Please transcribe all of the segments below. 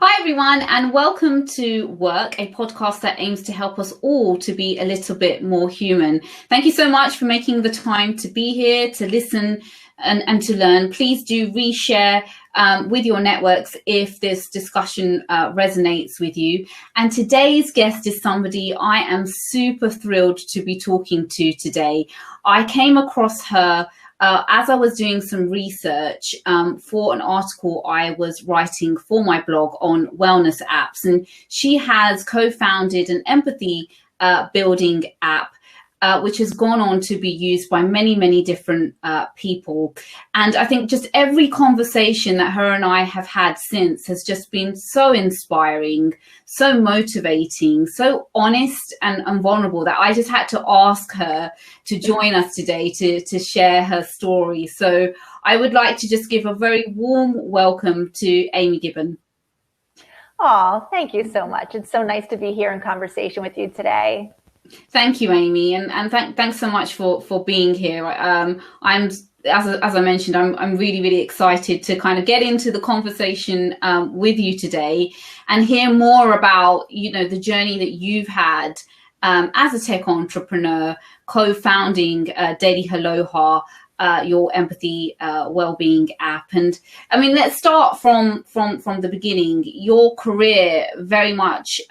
Hi, everyone, and welcome to Work, a podcast that aims to help us all to be a little bit more human. Thank you so much for making the time to be here, to listen and to learn. Please do reshare with your networks if this discussion resonates with you. And today's guest is somebody I am super thrilled to be talking to today. I came across her as I was doing some research for an article I was writing for my blog on wellness apps. And she has co-founded an empathy building app, which has gone on to be used by many, many different people. And I think just every conversation that her and I have had since has just been so inspiring, so motivating, so honest and vulnerable that I just had to ask her to join us today to share her story. So I would like to just give a very warm welcome to Amy Giddon. Oh, thank you so much. It's so nice to be here in conversation with you today. Thank you, Amy, and thanks so much for being here. I'm as I mentioned, I'm really excited to kind of get into the conversation with you today and hear more about the journey that you've had as a tech entrepreneur, co-founding Daily Haloha, your empathy well-being app. And I mean, let's start from the beginning. Your career very much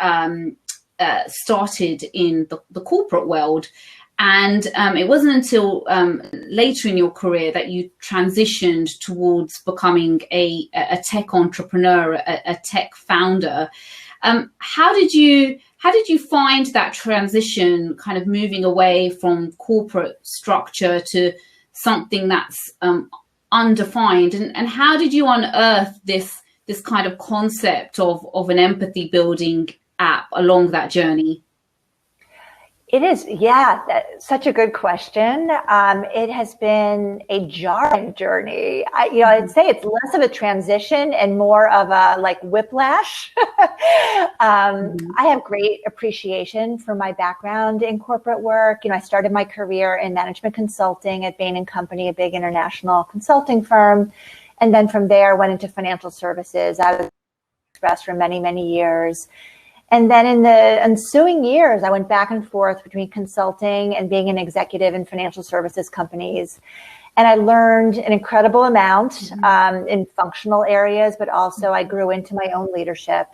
started in the corporate world, and it wasn't until later in your career that you transitioned towards becoming a tech entrepreneur, a tech founder. How did you find that transition, kind of moving away from corporate structure to something that's undefined, and how did you unearth this kind of concept of an empathy building app along that journey? It is, that's such a good question. It has been a jarring journey. I'd say it's less of a transition and more of a whiplash. I have great appreciation for my background in corporate work. I started my career in management consulting at Bain & Company, a big international consulting firm. And then from there, went into financial services. I was Express for many, many years. And then in the ensuing years, I went back and forth between consulting and being an executive in financial services companies. And I learned an incredible amount in functional areas, but also I grew into my own leadership.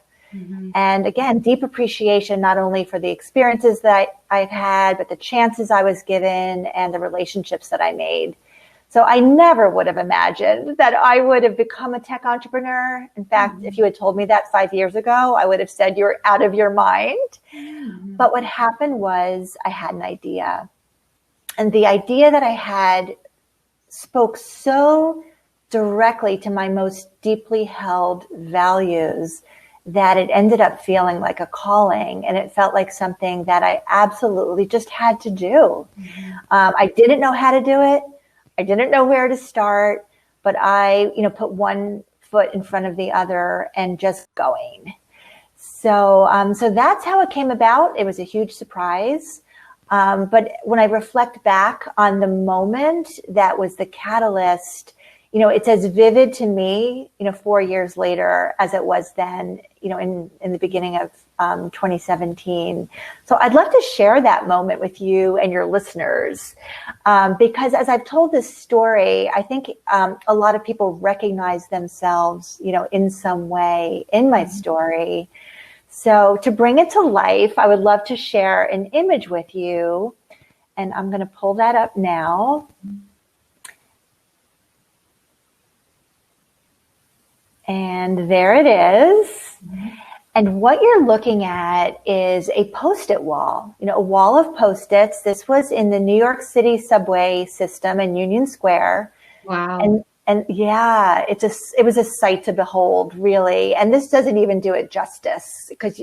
And again, deep appreciation, not only for the experiences that I've had, but the chances I was given and the relationships that I made. So I never would have imagined that I would have become a tech entrepreneur. In fact, if you had told me that 5 years ago, I would have said you're out of your mind. But what happened was I had an idea. And the idea that I had spoke so directly to my most deeply held values that it ended up feeling like a calling. And it felt like something that I absolutely just had to do. I didn't know how to do it. I didn't know where to start, but I, put one foot in front of the other and just going. So that's how it came about. It was a huge surprise. But when I reflect back on the moment that was the catalyst, it's as vivid to me, 4 years later as it was then, in the beginning of 2017. So I'd love to share that moment with you and your listeners, because as I've told this story, I think a lot of people recognize themselves, in some way in my story. So to bring it to life, I would love to share an image with you, and I'm going to pull that up now. And there it is. And what you're looking at is a Post-it wall, a wall of Post-its. This was in the New York City subway system in Union Square. Wow. And yeah, it was a sight to behold, really. And this doesn't even do it justice, because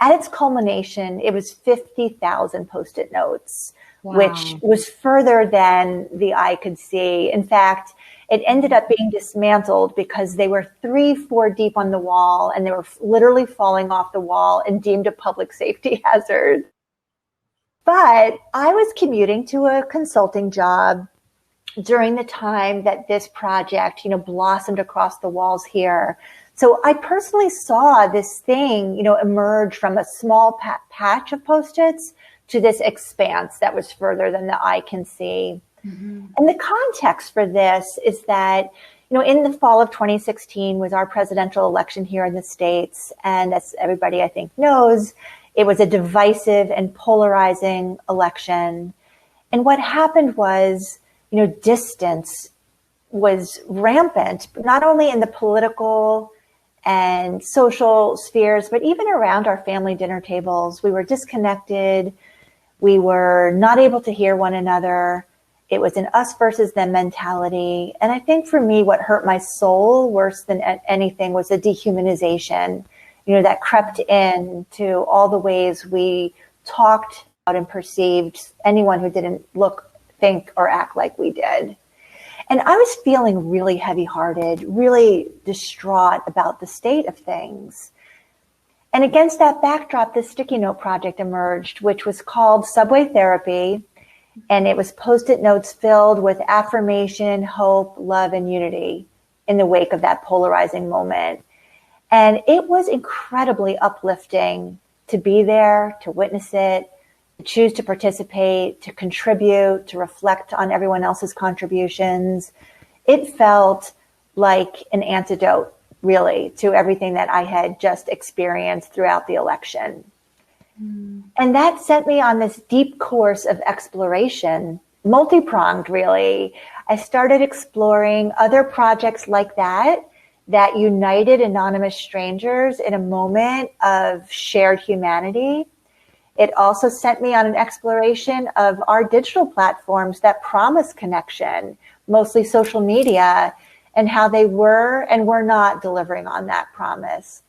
at its culmination, it was 50,000 Post-it notes, which was further than the eye could see. In fact, it ended up being dismantled because they were 3-4 deep on the wall, and they were literally falling off the wall and deemed a public safety hazard. But I was commuting to a consulting job during the time that this project, blossomed across the walls here. So I personally saw this thing, emerge from a small patch of Post-its to this expanse that was further than the eye can see. Mm-hmm. And the context for this is that, in the fall of 2016 was our presidential election here in the States. And as everybody, I think, knows, it was a divisive and polarizing election. And what happened was, distance was rampant, not only in the political and social spheres, but even around our family dinner tables. We were disconnected. We were not able to hear one another. It was an us versus them mentality. And I think for me, what hurt my soul worse than anything was the dehumanization, that crept in to all the ways we talked about and perceived anyone who didn't look, think, or act like we did. And I was feeling really heavy-hearted, really distraught about the state of things. And against that backdrop, the Sticky Note Project emerged, which was called Subway Therapy. And it was Post-it notes filled with affirmation, hope, love, and unity in the wake of that polarizing moment. And it was incredibly uplifting to be there, to witness it, to choose to participate, to contribute, to reflect on everyone else's contributions. It felt like an antidote, really, to everything that I had just experienced throughout the election. And that sent me on this deep course of exploration, multi-pronged, really. I started exploring other projects like that united anonymous strangers in a moment of shared humanity. It also sent me on an exploration of our digital platforms that promise connection, mostly social media, and how they were and were not delivering on that promise.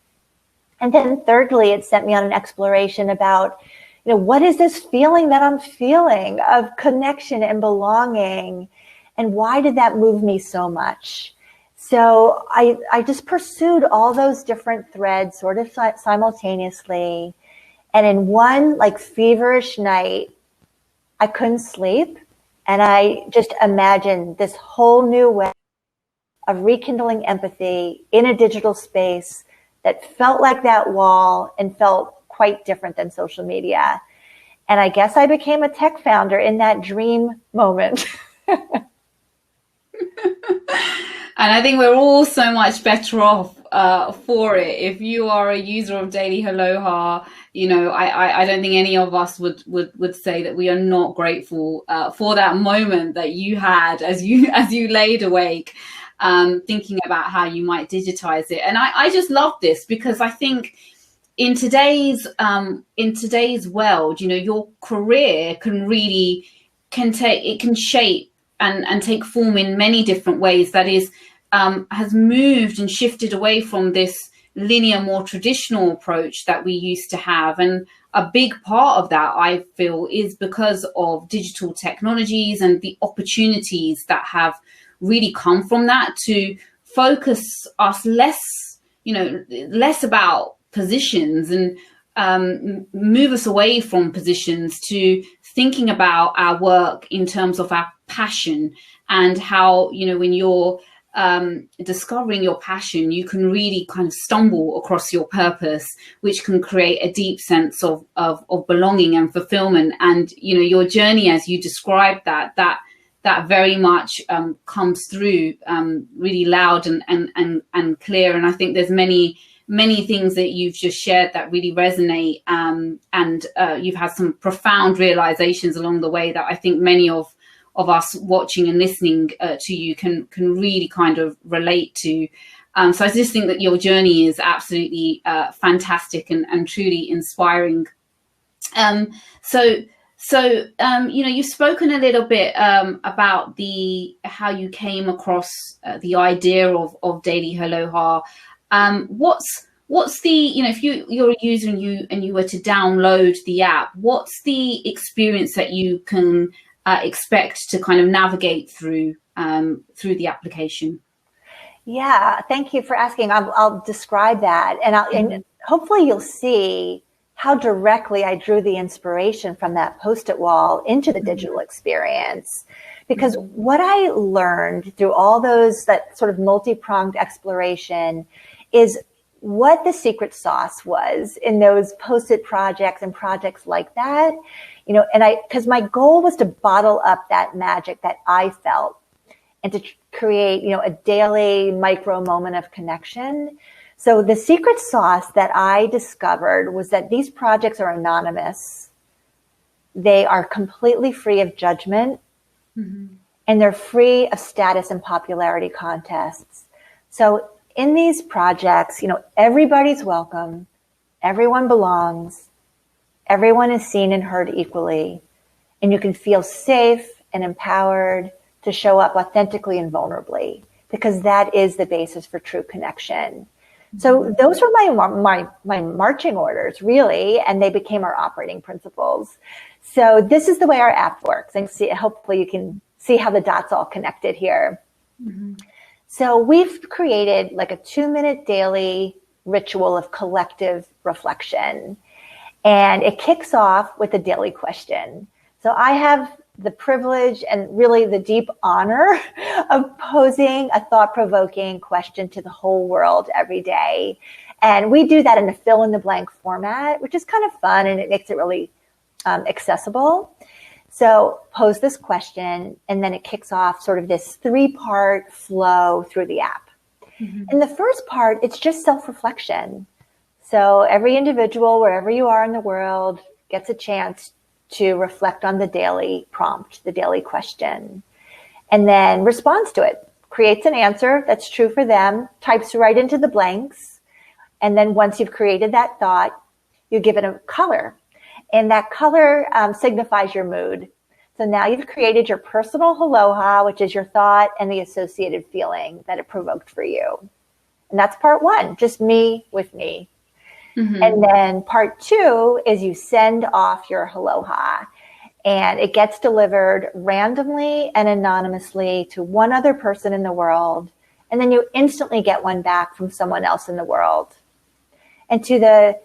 And then thirdly, it sent me on an exploration about, what is this feeling that I'm feeling of connection and belonging? And why did that move me so much? So I just pursued all those different threads sort of simultaneously. And in one feverish night, I couldn't sleep. And I just imagined this whole new way of rekindling empathy in a digital space that felt like that wall and felt quite different than social media. And I guess I became a tech founder in that dream moment. And I think we're all so much better off for it. If you are a user of Daily Haloha, I don't think any of us would say that we are not grateful for that moment that you had as you laid awake, thinking about how you might digitize it. And I just love this because I think in today's world, your career can shape and take form in many different ways. That is, has moved and shifted away from this linear, more traditional approach that we used to have. And a big part of that, I feel, is because of digital technologies and the opportunities that have really come from that to focus us less about positions and move us away from positions to thinking about our work in terms of our passion and how, when you're discovering your passion, you can really kind of stumble across your purpose, which can create a deep sense of belonging and fulfillment. And, your journey, as you described that very much comes through really loud and clear. And I think there's many things that you've just shared that really resonate, and you've had some profound realizations along the way that I think many of us watching and listening to you can really kind of relate to. So I just think that your journey is absolutely fantastic and truly inspiring. So you've spoken a little bit about how you came across the idea of Daily Haloha. What's the, if you're a user and you were to download the app, what's the experience that you can expect to kind of navigate through the application? Yeah, thank you for asking. I'll describe that, and hopefully you'll see how directly I drew the inspiration from that Post-it wall into the digital experience. Because what I learned through all that sort of multi-pronged exploration is what the secret sauce was in those post-it projects and projects like that, and because my goal was to bottle up that magic that I felt and to create, a daily micro moment of connection. So the secret sauce that I discovered was that these projects are anonymous. They are completely free of judgment, and they're free of status and popularity contests. So in these projects, everybody's welcome, everyone belongs, everyone is seen and heard equally, and you can feel safe and empowered to show up authentically and vulnerably, because that is the basis for true connection. So those were my marching orders, really, and they became our operating principles. So this is the way our app works, and hopefully you can see how the dots all connected here. So we've created like a 2-minute daily ritual of collective reflection, and it kicks off with a daily question. So I have the privilege and really the deep honor of posing a thought-provoking question to the whole world every day. And we do that in a fill-in-the-blank format, which is kind of fun, and it makes it really accessible. So pose this question, and then it kicks off sort of this 3-part flow through the app. In the first part, it's just self-reflection. So every individual, wherever you are in the world, gets a chance to reflect on the daily prompt, the daily question, and then responds to it, creates an answer that's true for them, types right into the blanks. And then once you've created that thought, you give it a color. And that color signifies your mood. So now you've created your personal Haloha, which is your thought and the associated feeling that it provoked for you. And that's part 1, just me with me. And then part 2 is you send off your Haloha, and it gets delivered randomly and anonymously to one other person in the world. And then you instantly get one back from someone else in the world. And to the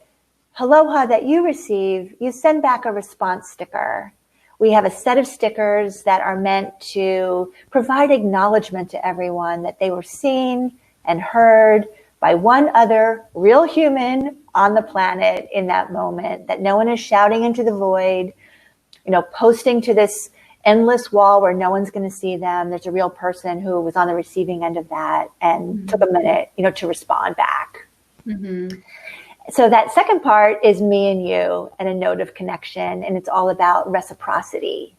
Haloha that you receive, you send back a response sticker. We have a set of stickers that are meant to provide acknowledgement to everyone that they were seen and heard by one other real human on the planet in that moment, that no one is shouting into the void, posting to this endless wall where no one's going to see them. There's a real person who was on the receiving end of that and took a minute, to respond back. So that second part is me and you and a note of connection, and it's all about reciprocity.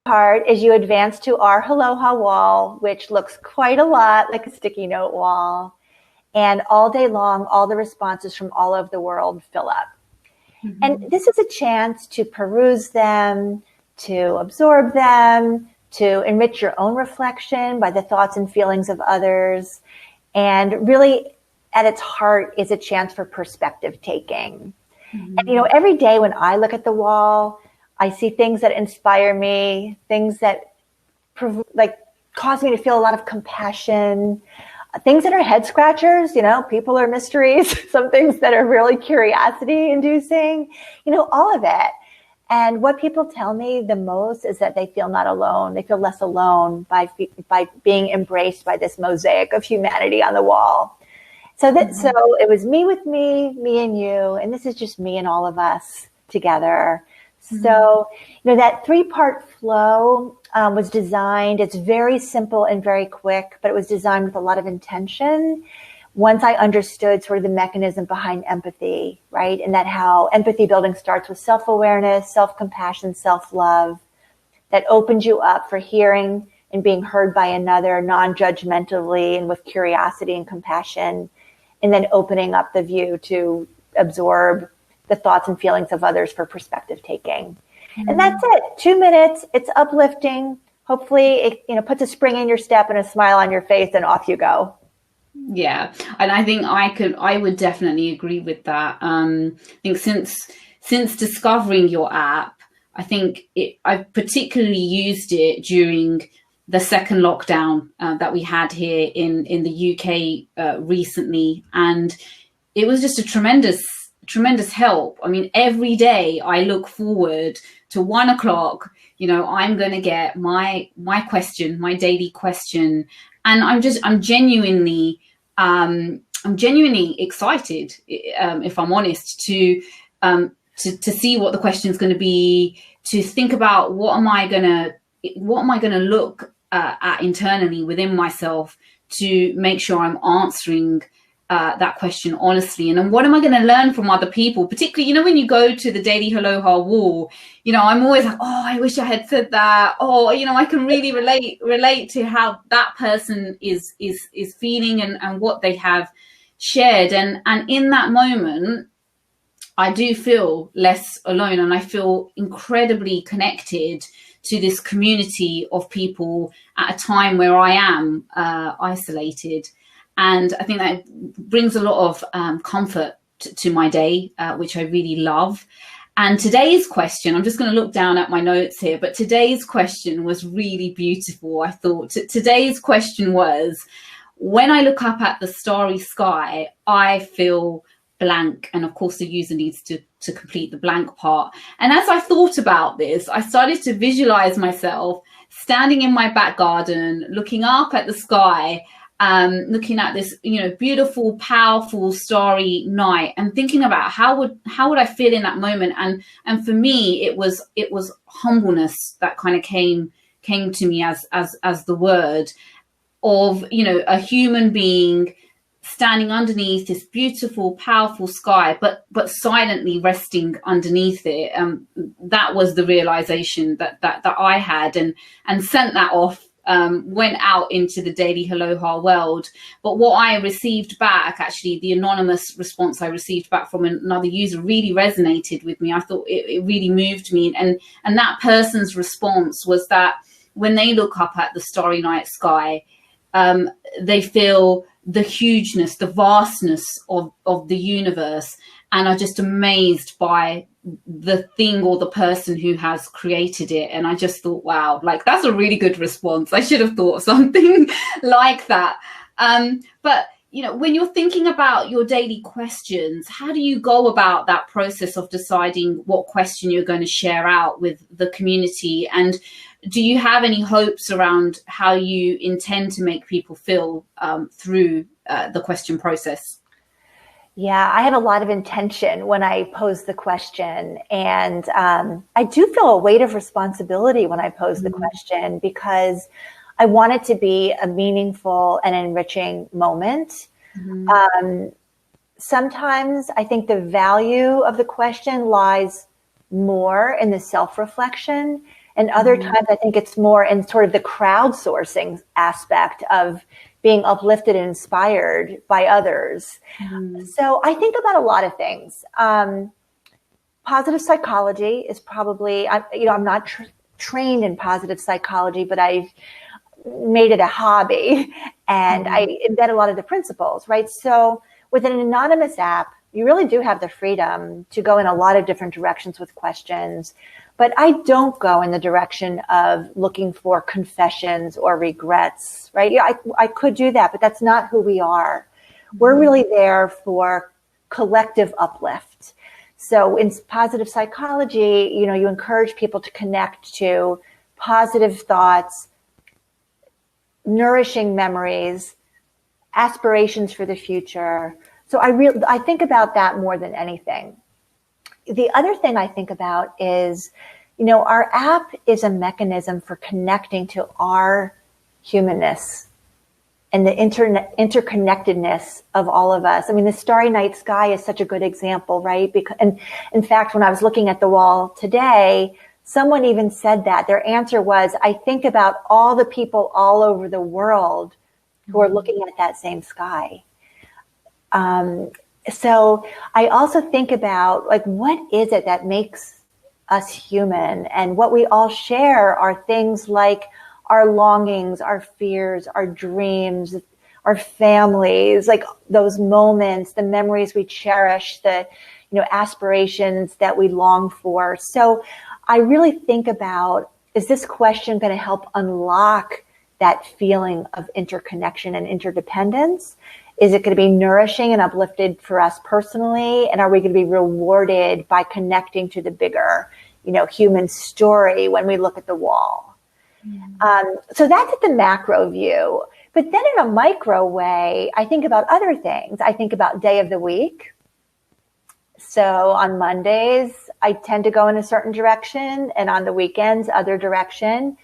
Part is you advance to our Haloha wall, which looks quite a lot like a sticky note wall. And all day long, all the responses from all over the world fill up. And this is a chance to peruse them, to absorb them, to enrich your own reflection by the thoughts and feelings of others. And really, at its heart is a chance for perspective taking. And, every day when I look at the wall, I see things that inspire me, things that cause me to feel a lot of compassion, things that are head scratchers, people are mysteries, some things that are really curiosity inducing, all of it. And what people tell me the most is that they feel not alone. They feel less alone by being embraced by this mosaic of humanity on the wall. So it was me with me and you, and this is just me and all of us together. So, that 3-part flow was designed, it's very simple and very quick, but it was designed with a lot of intention. Once I understood sort of the mechanism behind empathy, right? And that how empathy building starts with self-awareness, self-compassion, self-love, that opens you up for hearing and being heard by another non-judgmentally and with curiosity and compassion, and then opening up the view to absorb the thoughts and feelings of others for perspective taking. And that's it. 2 minutes. It's uplifting. Hopefully it, puts a spring in your step and a smile on your face, and off you go. Yeah. And I think I would definitely agree with that. I think since discovering your app, I think I've particularly used it during the second lockdown that we had here in the UK recently. And it was just a tremendous help. I mean, every day I look forward to 1 o'clock, I'm going to get my question, my daily question. And I'm genuinely I'm genuinely excited, if I'm honest, to see what the question is going to be, to think about what am I going to look at internally within myself to make sure I'm answering that question honestly. And then what am I going to learn from other people, particularly, when you go to the Daily Haloha wall, I'm always like, oh, I wish I had said that. Oh, I can really relate to how that person is feeling and what they have shared. And in that moment, I do feel less alone, and I feel incredibly connected to this community of people at a time where I am isolated. And I think that brings a lot of comfort to my day, which I really love. And today's question, I'm just going to look down at my notes here, but today's question was really beautiful. I thought today's question was, when I look up at the starry sky, I feel blank. And of course, the user needs to complete the blank part. And as I thought about this, I started to visualize myself standing in my back garden, looking up at the sky, looking at this, beautiful, powerful, starry night, and thinking about how would I feel in that moment. And for me, it was humbleness that kind of came to me as the word of, a human being standing underneath this beautiful, powerful sky, but silently resting underneath it. That was the realization that I had, and sent that off. Went out into the Daily Haloha world. But what I received back, actually, the anonymous response I received back from another user really resonated with me. I thought it really moved me. And that person's response was that when they look up at the starry night sky, they feel the hugeness, the vastness of the universe, and are just amazed by the thing or the person who has created it. And I just thought, wow, that's a really good response. I should have thought of something like that. But when you're thinking about your daily questions, how do you go about that process of deciding what question you're going to share out with the community? And do you have any hopes around how you intend to make people feel through the question process? Yeah, I had a lot of intention when I posed the question. And I do feel a weight of responsibility when I pose the question, because I want it to be a meaningful and enriching moment. Sometimes I think the value of the question lies more in the self-reflection. And other times I think it's more in sort of the crowdsourcing aspect of being uplifted and inspired by others. So I think about a lot of things. Positive psychology is probably, I'm not trained in positive psychology, but I've made it a hobby, and I embed a lot of the principles, right? So with an anonymous app, you really do have the freedom to go in a lot of different directions with questions. But I don't go in the direction of looking for confessions or regrets, right? Yeah, I could do that, but that's not who we are. We're really there for collective uplift. So in positive psychology, you encourage people to connect to positive thoughts, nourishing memories, aspirations for the future. So I think about that more than anything. The other thing I think about is, our app is a mechanism for connecting to our humanness and the interconnectedness of all of us. I mean, the starry night sky is such a good example, right? And in fact, when I was looking at the wall today, someone even said that. Their answer was, I think about all the people all over the world who are looking at that same sky. So I also think about, what is it that makes us human? And what we all share are things like our longings, our fears, our dreams, our families, like those moments, the memories we cherish, the, aspirations that we long for. So I really think about, is this question going to help unlock that feeling of interconnection and interdependence? Is it going to be nourishing and uplifted for us personally? And are we going to be rewarded by connecting to the bigger, human story when we look at the wall? So that's at the macro view. But then in a micro way, I think about other things. I think about day of the week. So on Mondays, I tend to go in a certain direction, and on the weekends, other direction.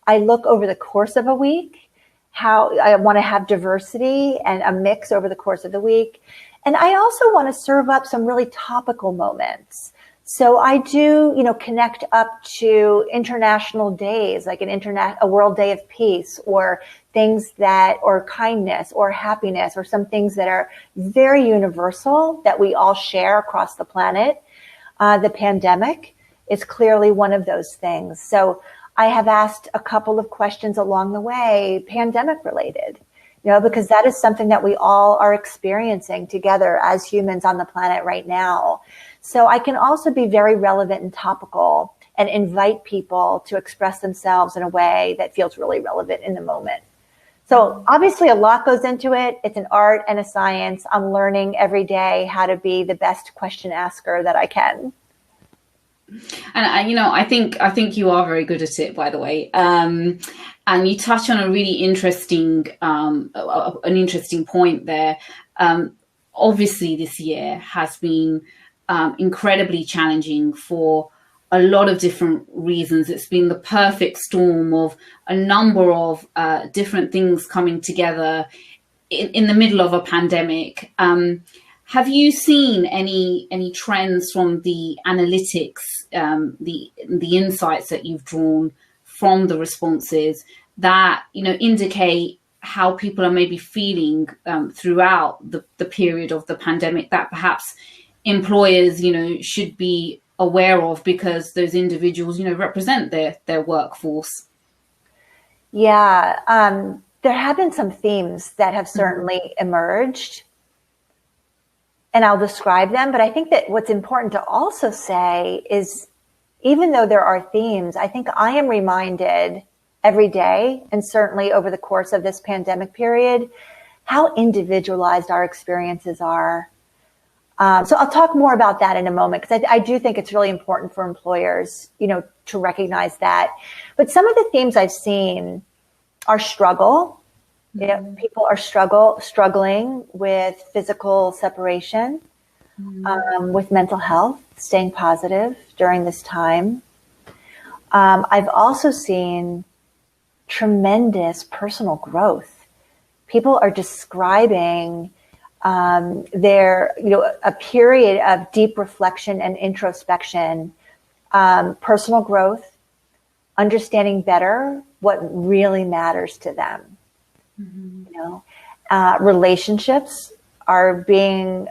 I look over the course of a week, how I want to have diversity and a mix over the course of the week. And I also want to serve up some really topical moments. So I do, connect up to international days, like a World Day of Peace, or things or kindness or happiness, or some things that are very universal that we all share across the planet. The pandemic is clearly one of those things. So I have asked a couple of questions along the way, pandemic related, because that is something that we all are experiencing together as humans on the planet right now. So I can also be very relevant and topical and invite people to express themselves in a way that feels really relevant in the moment. So obviously a lot goes into it. It's an art and a science. I'm learning every day how to be the best question asker that I can. And I think you are very good at it, by the way. And you touch on a really interesting point there. Obviously, this year has been incredibly challenging for a lot of different reasons. It's been the perfect storm of a number of different things coming together in the middle of a pandemic. Have you seen any trends from the analytics, the insights that you've drawn from the responses that indicate how people are maybe feeling throughout the period of the pandemic, that perhaps employers should be aware of, because those individuals represent their workforce? Yeah, there have been some themes that have certainly emerged, and I'll describe them. But I think that what's important to also say is, even though there are themes, I think I am reminded every day, and certainly over the course of this pandemic period, how individualized our experiences are. So I'll talk more about that in a moment, because I do think it's really important for employers, to recognize that. But some of the themes I've seen are struggle. People are struggling with physical separation, with mental health, staying positive during this time. I've also seen tremendous personal growth. People are describing a period of deep reflection and introspection, personal growth, understanding better what really matters to them. Relationships are being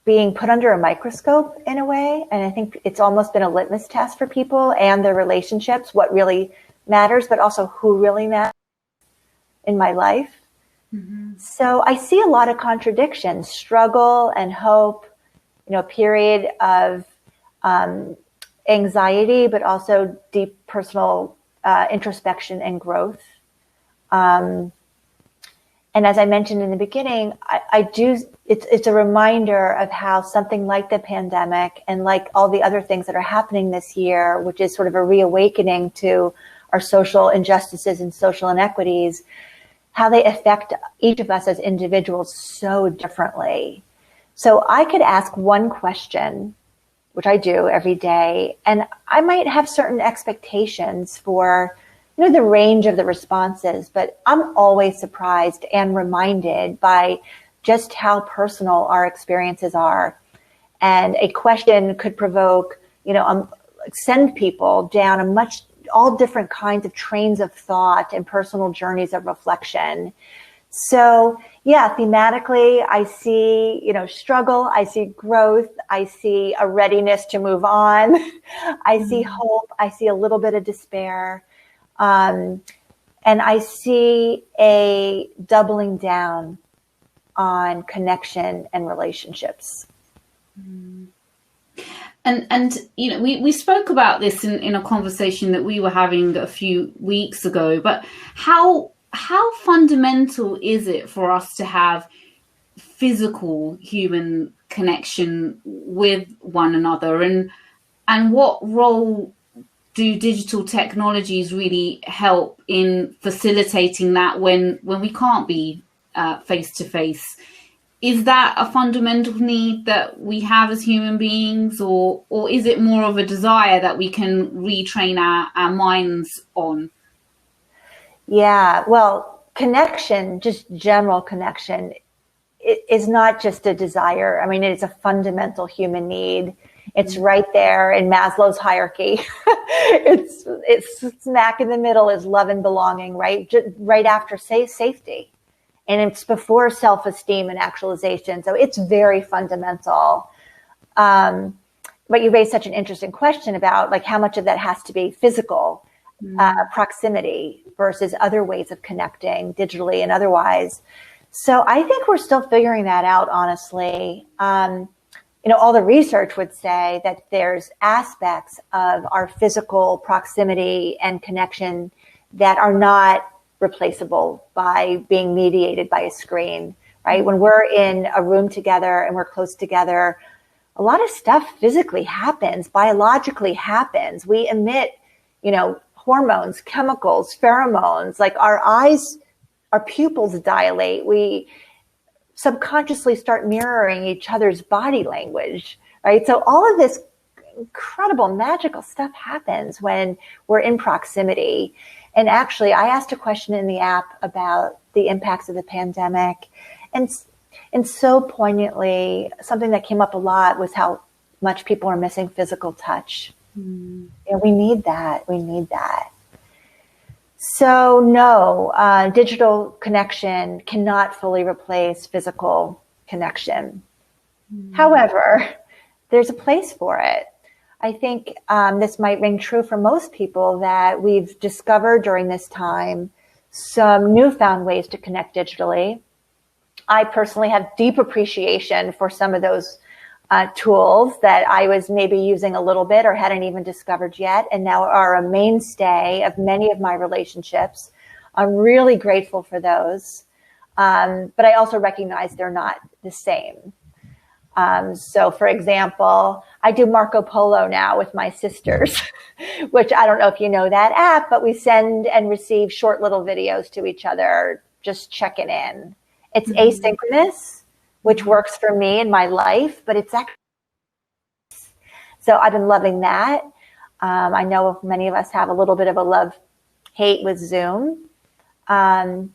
put under a microscope in a way. And I think it's almost been a litmus test for people and their relationships, what really matters, but also who really matters in my life. So I see a lot of contradictions, struggle and hope, a period of anxiety, but also deep personal introspection and growth. And as I mentioned in the beginning, it's a reminder of how something like the pandemic and like all the other things that are happening this year, which is sort of a reawakening to our social injustices and social inequities, how they affect each of us as individuals so differently. So I could ask one question, which I do every day, and I might have certain expectations for the range of the responses, but I'm always surprised and reminded by just how personal our experiences are. And a question could provoke, send people down all different kinds of trains of thought and personal journeys of reflection. So yeah, thematically, I see, struggle, I see growth, I see a readiness to move on, I see hope, I see a little bit of despair, and I see a doubling down on connection and relationships. And we spoke about this in a conversation that we were having a few weeks ago, but how fundamental is it for us to have physical human connection with one another, and what role do digital technologies really help in facilitating that when we can't be face to face? Is that a fundamental need that we have as human beings, or is it more of a desire that we can retrain our minds on? Yeah, well, connection, just general connection, it is not just a desire. I mean, it is a fundamental human need. It's right there in Maslow's hierarchy. it's smack in the middle is love and belonging, right? Right after safety. And it's before self-esteem and actualization. So it's very fundamental. But you raised such an interesting question about like how much of that has to be physical proximity versus other ways of connecting digitally and otherwise. So I think we're still figuring that out, honestly. All the research would say that there's aspects of our physical proximity and connection that are not replaceable by being mediated by a screen, right? When we're in a room together and we're close together, a lot of stuff physically happens, biologically happens. We emit, hormones, chemicals, pheromones, like our eyes, our pupils dilate. We subconsciously start mirroring each other's body language, right? So all of this incredible, magical stuff happens when we're in proximity. And actually, I asked a question in the app about the impacts of the pandemic. And so poignantly, something that came up a lot was how much people are missing physical touch. And we need that. We need that. So no, digital connection cannot fully replace physical connection. However, there's a place for it. I think this might ring true for most people that we've discovered during this time some newfound ways to connect digitally. I personally have deep appreciation for some of those tools that I was maybe using a little bit or hadn't even discovered yet, and now are a mainstay of many of my relationships. I'm really grateful for those. But I also recognize they're not the same. So for example, I do Marco Polo now with my sisters, which I don't know if you know that app, but we send and receive short little videos to each other, just checking in. It's asynchronous, which works for me in my life, but it's actually, so I've been loving that. I know many of us have a little bit of a love-hate with Zoom. And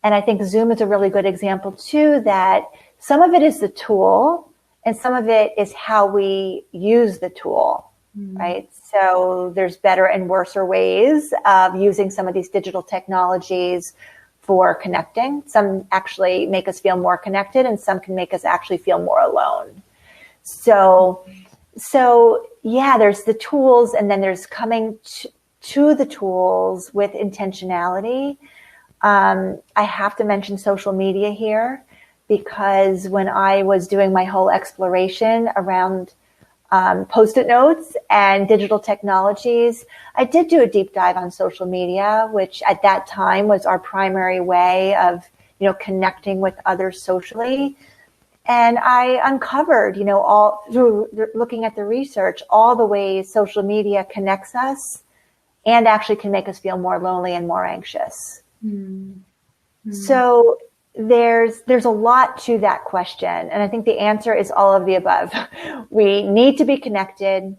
I think Zoom is a really good example too, that some of it is the tool and some of it is how we use the tool, right? So there's better and worser ways of using some of these digital technologies for connecting. Some actually make us feel more connected and some can make us actually feel more alone. So yeah, there's the tools and then there's coming to the tools with intentionality. I have to mention social media here because when I was doing my whole exploration around Post-it notes and digital technologies, I did do a deep dive on social media, which at that time was our primary way of, connecting with others socially. And I uncovered, all through looking at the research, all the ways social media connects us and actually can make us feel more lonely and more anxious. So there's a lot to that question. And I think the answer is all of the above. We need to be connected.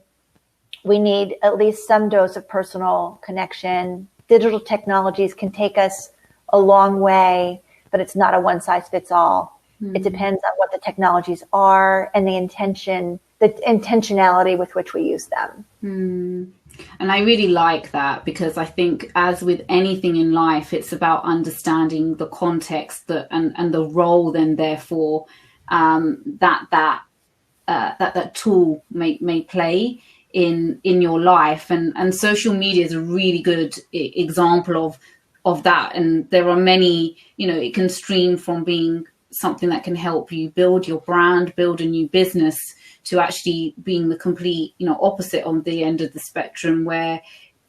We need at least some dose of personal connection. Digital technologies can take us a long way, but it's not a one size fits all. It depends on what the technologies are and the intentionality with which we use them. And I really like that because I think, as with anything in life, it's about understanding the context and the role then therefore that tool may play in your life. And social media is a really good example of that. And there are many, it can stream from being something that can help you build your brand, build a new business, to actually being the complete, opposite on the end of the spectrum where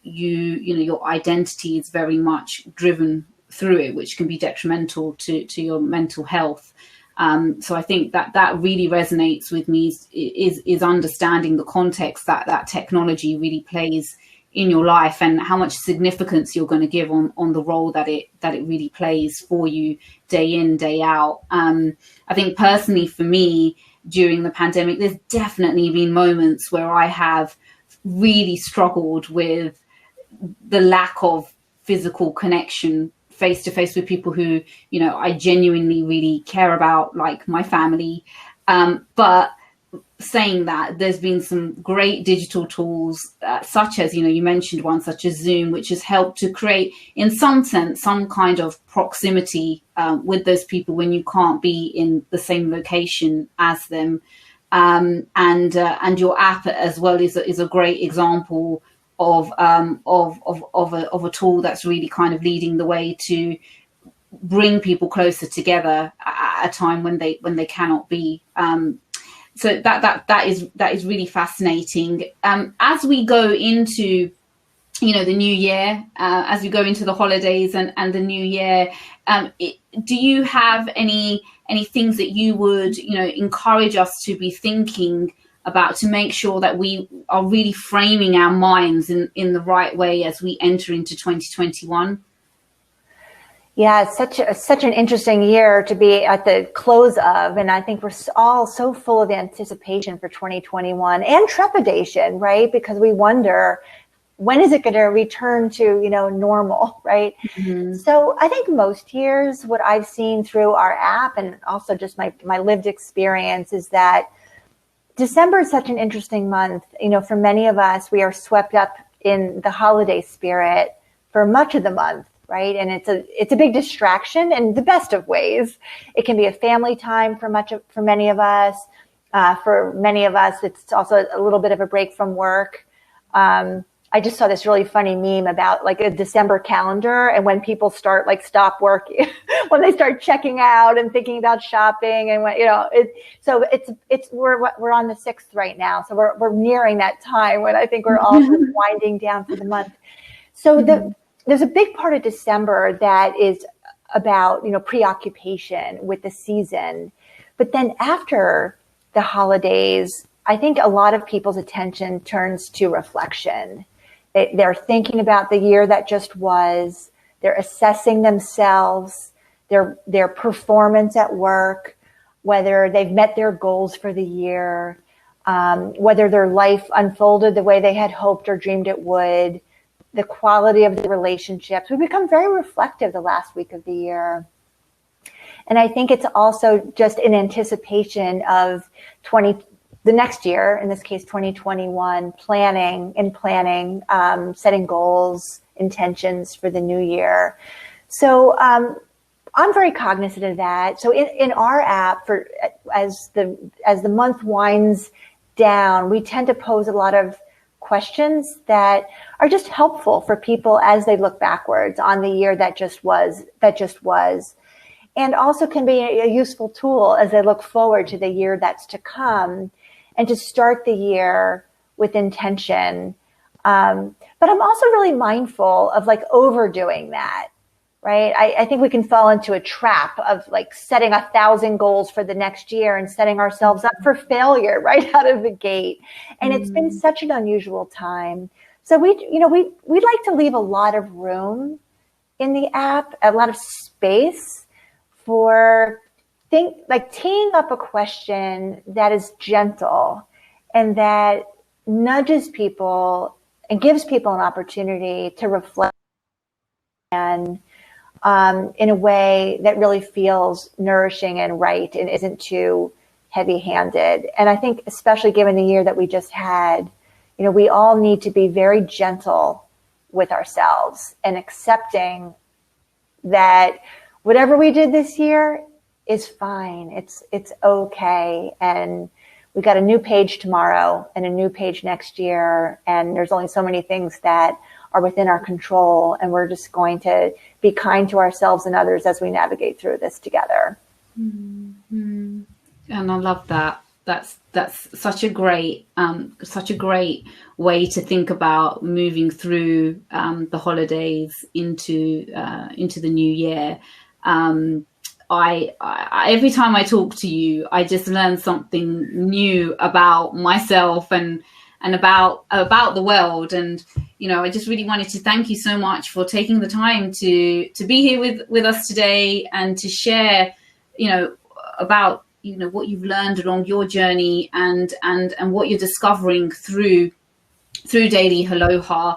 your identity is very much driven through it, which can be detrimental to your mental health. So I think that really resonates with me is understanding the context that technology really plays in your life, and how much significance you're going to give on the role that it really plays for you day in, day out. I think personally for me, during the pandemic, there's definitely been moments where I have really struggled with the lack of physical connection face to face with people who, you know, I genuinely really care about, like my family. But saying that, there's been some great digital tools, such as, you know, you mentioned one such as Zoom, which has helped to create, in some sense, some kind of proximity with those people when you can't be in the same location as them. And your app as well is a great example of a tool that's really kind of leading the way to bring people closer together at a time when they cannot be. So that is really fascinating. As we go into, you know, the new year, as we go into the holidays and the new year, do you have any things that you would, you know, encourage us to be thinking about to make sure that we are really framing our minds in the right way as we enter into 2021? Yeah, it's such an interesting year to be at the close of, and I think we're all so full of anticipation for 2021 and trepidation, right? Because we wonder, when is it going to return to, you know, normal, right? Mm-hmm. So I think most years, what I've seen through our app and also just my lived experience is that December is such an interesting month. You know, for many of us, we are swept up in the holiday spirit for much of the month. Right. And it's a big distraction in the best of ways. It can be a family time for many of us. For many of us, it's also a little bit of a break from work. I just saw this really funny meme about like a December calendar, and when people start stop working, when they start checking out and thinking about shopping, and when, you know, we're on the 6th right now. So we're nearing that time when I think we're all sort of winding down for the month. So there's a big part of December that is about, you know, preoccupation with the season. But then after the holidays, I think a lot of people's attention turns to reflection. They're thinking about the year that just was. They're assessing themselves, their performance at work, whether they've met their goals for the year, whether their life unfolded the way they had hoped or dreamed it would, the quality of the relationships. We've become very reflective the last week of the year. And I think it's also just in anticipation of the next year, in this case, 2021, planning, setting goals, intentions for the new year. So I'm very cognizant of that. So in our app, as the month winds down, we tend to pose a lot of questions that are just helpful for people as they look backwards on the year that just was, and also can be a useful tool as they look forward to the year that's to come, and to start the year with intention. But I'm also really mindful of overdoing that, right? I think we can fall into a trap of setting 1,000 goals for the next year and setting ourselves up for failure right out of the gate. And it's been such an unusual time. So we'd like to leave a lot of room in the app, a lot of space for teeing up a question that is gentle and that nudges people and gives people an opportunity to reflect and in a way that really feels nourishing and right and isn't too heavy-handed. And I think especially given the year that we just had, we all need to be very gentle with ourselves and accepting that whatever we did this year is fine. It's okay. And we got a new page tomorrow and a new page next year. And there's only so many things that are within our control. And we're just going to be kind to ourselves and others as we navigate through this together. Mm-hmm. And I love that. That's such a great way to think about moving through the holidays into the new year. I every time I talk to you, I just learn something new about myself and and about the world. And I just really wanted to thank you so much for taking the time to be here with us today and to share about what you've learned along your journey and what you're discovering through Daily Haloha.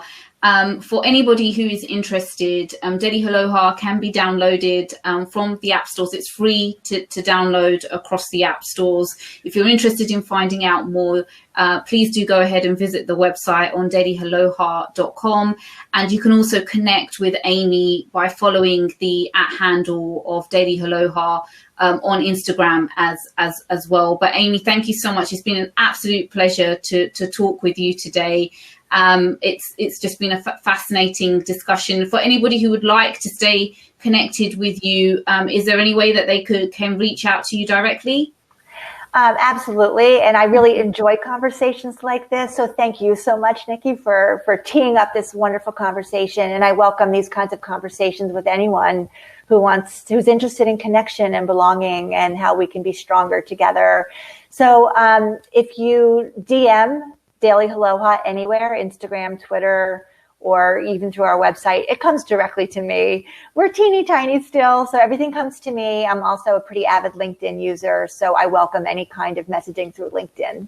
For anybody who is interested, Daily Haloha can be downloaded from the app stores. It's free to download across the app stores. If you're interested in finding out more, please do go ahead and visit the website on dailyhaloha.com. And you can also connect with Amy by following the @handle of Daily Haloha on Instagram as well. But Amy, thank you so much. It's been an absolute pleasure to talk with you today. It's just been a fascinating discussion. For anybody who would like to stay connected with you, is there any way that they can reach out to you directly? Absolutely. And I really enjoy conversations like this. So thank you so much, Nikki, for teeing up this wonderful conversation. And I welcome these kinds of conversations with anyone who's interested in connection and belonging and how we can be stronger together. So if you DM Daily Haloha anywhere, Instagram, Twitter, or even through our website, it comes directly to me. We're teeny tiny still, so everything comes to me. I'm also a pretty avid LinkedIn user, so I welcome any kind of messaging through LinkedIn.